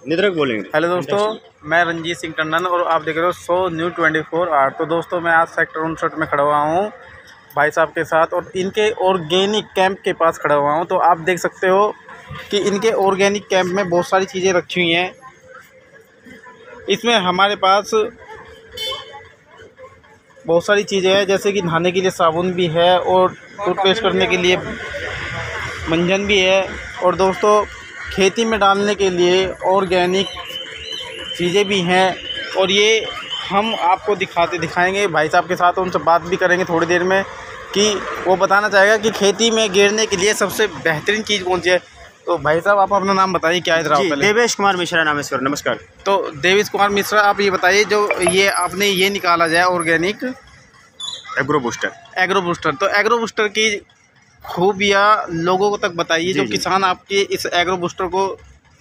निद्रक बोलेंगे। हेलो दोस्तों, मैं रंजीत सिंह टंडन और आप देख रहे हो शो न्यूज़ 24 आवर। तो दोस्तों, मैं आज सेक्टर 59 में खड़ा हुआ हूँ भाई साहब के साथ और इनके ऑर्गेनिक कैंप के पास खड़ा हुआ हूँ। तो आप देख सकते हो कि इनके ऑर्गेनिक कैंप में बहुत सारी चीज़ें रखी हुई हैं। इसमें हमारे पास बहुत सारी चीज़ें हैं, जैसे कि नहाने के लिए साबुन भी है और टूथपेस्ट करने के लिए मंजन भी है। और दोस्तों, खेती में डालने के लिए ऑर्गेनिक चीज़ें भी हैं और ये हम आपको दिखाएंगे भाई साहब के साथ। उनसे बात भी करेंगे थोड़ी देर में कि वो बताना चाहेगा कि खेती में गेरने के लिए सबसे बेहतरीन चीज़ कौन सी है। तो भाई साहब, आप अपना नाम बताइए, क्या है? जी, देवेश कुमार मिश्रा नाम है सर। नमस्कार। तो देवेश कुमार मिश्रा, आप ये बताइए, जो ये आपने ये निकाला जाए ऑर्गेनिक एग्रो बूस्टर। तो एग्रो बूस्टर की खूबियाँ लोगों को तक बताइए, जो जी। किसान आपके इस एग्रो बूस्टर को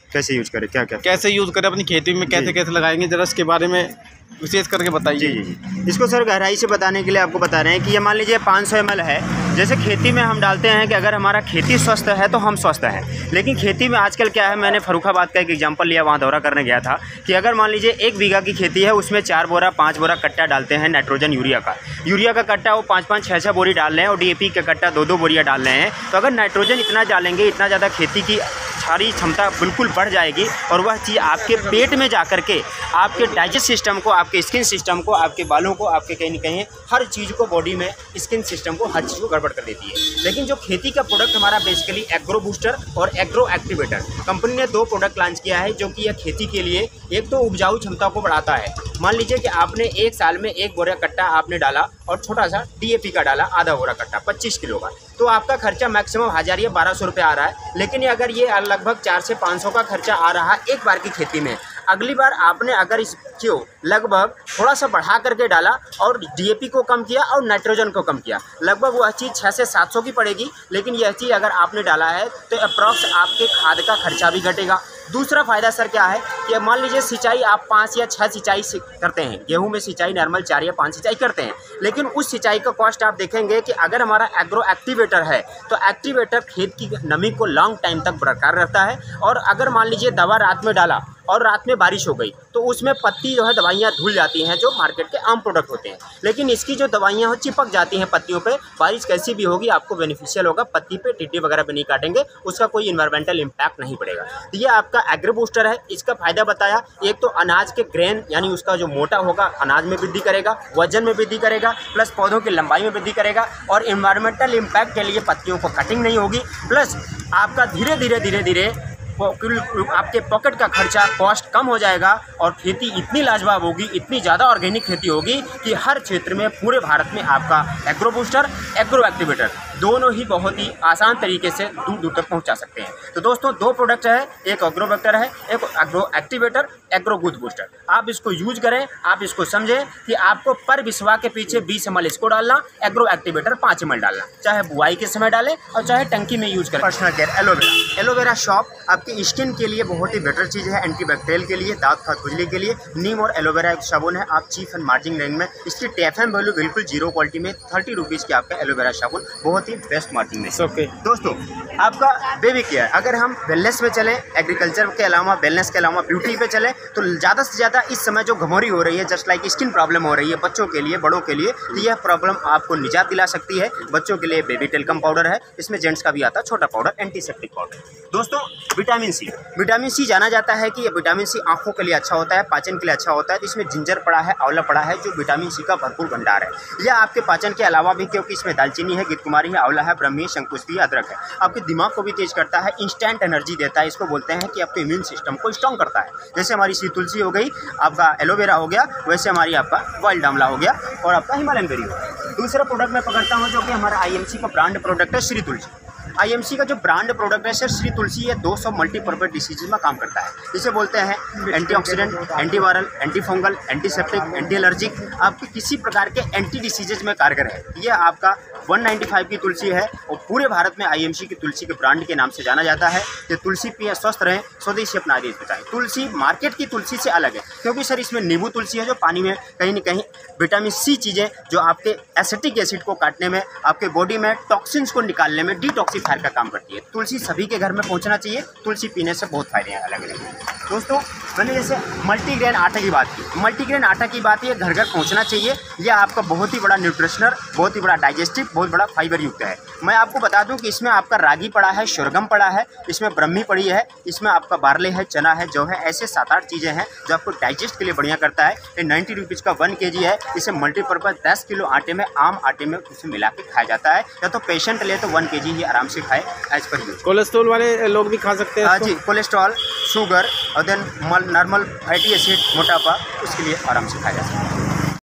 कैसे यूज करें, क्या क्या कैसे यूज़ करें, अपनी खेती में कैसे लगाएंगे, जरा इसके बारे में विशेष करके बताइए। जी। इसको सर गहराई से बताने के लिए आपको बता रहे हैं कि ये मान लीजिए 500 ml है। जैसे खेती में हम डालते हैं कि अगर हमारा खेती स्वस्थ है तो हम स्वस्थ हैं, लेकिन खेती में आजकल क्या है, मैंने फर्रुखाबाद का एक एग्जांपल लिया, वहाँ दौरा करने गया था कि अगर मान लीजिए 1 बीघा की खेती है, उसमें 4 बोरा 5 बोरा कट्टा डालते हैं नाइट्रोजन यूरिया का कट्टा वो 5-5 6-6 बोरी डाल रहे हैं और DAP का कट्टा 2-2 बोरियाँ डाल रहे हैं। तो अगर नाइट्रोजन इतना डालेंगे, इतना ज़्यादा खेती की सारी क्षमता बिल्कुल बढ़ जाएगी और वह चीज़ आपके पेट में जा कर के आपके डाइजेस्ट सिस्टम को, आपके स्किन सिस्टम को, आपके बालों को, आपके कहीं न कहीं हर चीज़ को, बॉडी में स्किन सिस्टम को, हर चीज़ को गड़बड़ कर देती है। लेकिन जो खेती का प्रोडक्ट हमारा बेसिकली एग्रो बूस्टर और एग्रो एक्टिवेटर, कंपनी ने 2 प्रोडक्ट लॉन्च किया है, जो कि यह खेती के लिए एक तो उपजाऊ क्षमता को बढ़ाता है। मान लीजिए कि आपने 1 साल में 1 बोरा कट्टा आपने डाला और छोटा सा DAP का डाला, आधा बोरा कट्टा 25 किलो का, तो आपका खर्चा मैक्सिमम 1000 या 1200 रुपये आ रहा है। लेकिन अगर ये लगभग 400 से 500 का खर्चा आ रहा है एक बार की खेती में, अगली बार आपने अगर इसको लगभग थोड़ा सा बढ़ा करके डाला और DAP को कम किया और नाइट्रोजन को कम किया, लगभग वह चीज़ 600 से 700 की पड़ेगी। लेकिन यह चीज़ अगर आपने डाला है तो अप्रॉक्स आपके खाद का खर्चा भी घटेगा। दूसरा फ़ायदा सर क्या है कि मान लीजिए सिंचाई आप 5 या 6 सिंचाई करते हैं, गेहूं में सिंचाई नॉर्मल 4 या 5 सिंचाई करते हैं, लेकिन उस सिंचाई का कॉस्ट आप देखेंगे कि अगर हमारा एग्रो एक्टिवेटर है तो एक्टिवेटर खेत की नमी को लॉन्ग टाइम तक बरकरार रखता है। और अगर मान लीजिए दवा रात में डाला और रात में बारिश हो गई तो उसमें पत्ती जो है दवाइयाँ धुल जाती हैं, जो मार्केट के आम प्रोडक्ट होते हैं। लेकिन इसकी जो दवाइयाँ हो चिपक जाती हैं पत्तियों पे, बारिश कैसी भी होगी आपको बेनिफिशियल होगा, पत्ती पे टिड्डी वगैरह पे नहीं काटेंगे, उसका कोई इन्वायरमेंटल इम्पैक्ट नहीं पड़ेगा। तो ये आपका एग्रो बूस्टर है। इसका फायदा बताया, एक तो अनाज के ग्रेन यानी उसका जो मोटा होगा अनाज में वृद्धि करेगा, वजन में वृद्धि करेगा, प्लस पौधों की लंबाई में वृद्धि करेगा और इन्वायरमेंटल इम्पैक्ट के लिए पत्तियों को कटिंग नहीं होगी। प्लस आपका धीरे धीरे आपके पॉकेट का खर्चा कॉस्ट कम हो जाएगा और खेती इतनी लाजवाब होगी, इतनी ज़्यादा ऑर्गेनिक खेती होगी कि हर क्षेत्र में पूरे भारत में आपका एग्रो बूस्टर, एग्रो एक्टिवेटर दोनों ही बहुत ही आसान तरीके से दूर दूर तक पहुंचा सकते हैं। तो दोस्तों, 2 प्रोडक्ट है, एक एग्रो वेक्टर है, एक agro activator, agro growth booster. आप इसको यूज करें, आप इसको समझें कि आपको पर बिस्वा के पीछे 20 ml इसको डालना, एग्रो एक्टिवेटर 5 ml डालना, चाहे बुआई के समय डालें और चाहे टंकी में यूज करें। पर्सनल केयर एलोवेरा शॉप आपकी स्किन के लिए बहुत ही बेटर चीज़ है, एंटीबैक्टीरियल के लिए, दांत खाद खुजली के लिए। नीम और एलोवेरा एक साबुन है, आप चीप एंड मार्जिन रेंज में, इसकी TFM वैल्यू बिल्कुल 0 क्वालिटी में 30 रुपीज़ की आपका एलोवेरा साबुन, बहुत ही बेस्ट मार्जिन में। ओके दोस्तों, आपका बेबी केयर, अगर हम वेलनेस में चलें, एग्रीकल्चर के अलावा, वेलनेस के अलावा ब्यूटी पे चलें, तो ज़्यादा से ज़्यादा इस समय जो घमौरी हो रही है, जस्ट लाइक स्किन प्रॉब्लम हो रही है बच्चों के लिए, बड़ों के लिए, तो यह प्रॉब्लम आपको निजात दिला सकती है। बच्चों के लिए बेबी टेल्कम पाउडर है, इसमें जेंट्स का भी आता है छोटा पाउडर, एंटीसेप्टिक पाउडर। दोस्तों, विटामिन सी जाना जाता है कि ये विटामिन सी आंखों के लिए अच्छा होता है, पाचन के लिए अच्छा होता है। तो इसमें जिंजर पड़ा है, आंवला पड़ा है, जो विटामिन सी का भरपूर भंडार है। यह आपके पाचन के अलावा भी, क्योंकि इसमें दालचीनी है, गिरकुमारी है, आंवला है, ब्रह्मी, शंकुस्ती, अदरक है, आपके दिमाग को भी तेज करता है, इंस्टेंट एनर्जी देता है। इसको बोलते हैं कि आपके इम्यून सिस्टम को स्ट्रॉन्ग करता है। जैसे हमारी सी तुलसी हो गई, आपका एलोवेरा हो गया, वैसे हमारी आपका वाइल्ड आंवला हो गया और आपका हिमालयन बेरी हो गया। दूसरा प्रोडक्ट मैं पकड़ता हूँ जो कि हमारा IMC का ब्रांड प्रोडक्ट है, श्री तुलसी। IMC का जो ब्रांड प्रोडक्ट है सर श्री तुलसी, ये 200 मल्टीपर्पज डिसीजेज में काम करता है। इसे बोलते हैं antioxidant, antiviral, antifungal, antiseptic, anti allergic, आपके किसी प्रकार के एंटी डिसीजेज में कारगर है। ये आपका 195 की तुलसी है और पूरे भारत में IMC की तुलसी के ब्रांड के नाम से जाना जाता है। कि तुलसी पिए स्वस्थ रहें, स्वदेशी अपना आदेश बचाएं। तुलसी मार्केट की तुलसी से अलग है, क्योंकि सर इसमें नींबू तुलसी है, जो पानी में कहीं न कहीं विटामिन सी चीज़ें जो आपके एसिटिक एसिड को काटने में, आपके बॉडी में टॉक्सिन्स को निकालने में डिटॉक्सीफायर का काम करती है। तुलसी सभी के घर में पहुंचना चाहिए। तुलसी पीने से बहुत फायदे हैं अलग अलग। दोस्तों मैंने जैसे मल्टीग्रेन आटा की बात की, मल्टीग्रेन आटा की बात ये घर घर पहुंचना चाहिए। यह आपका बहुत ही बड़ा न्यूट्रिशनर, बहुत ही बड़ा डाइजेस्टिव, बहुत बड़ा फाइबर युक्त है। मैं आपको बता दूं कि इसमें आपका रागी पड़ा है, शोरगम पड़ा है, इसमें ब्रह्मी पड़ी है, इसमें आपका बार्ले है, चना है, जौ है, ऐसे 7-8 चीज़ें हैं जो आपको डाइजेस्ट के लिए बढ़िया करता है। ये 90 रुपीज़ का 1 kg है। इसे मल्टीपर्पज़ 10 किलो आटे में, आम आटे में उसे मिला के खाया जाता है। या तो पेशेंट ले तो 1 kg ही आराम से खाए एज पर यूज। कोलेस्ट्रॉल वाले लोग भी खा सकते हैं हाँ जी, कोलेस्ट्रॉल, शुगर और देन नॉर्मल फैटी एसिड, मोटापा, उसके लिए आराम से खाया जा सकता है।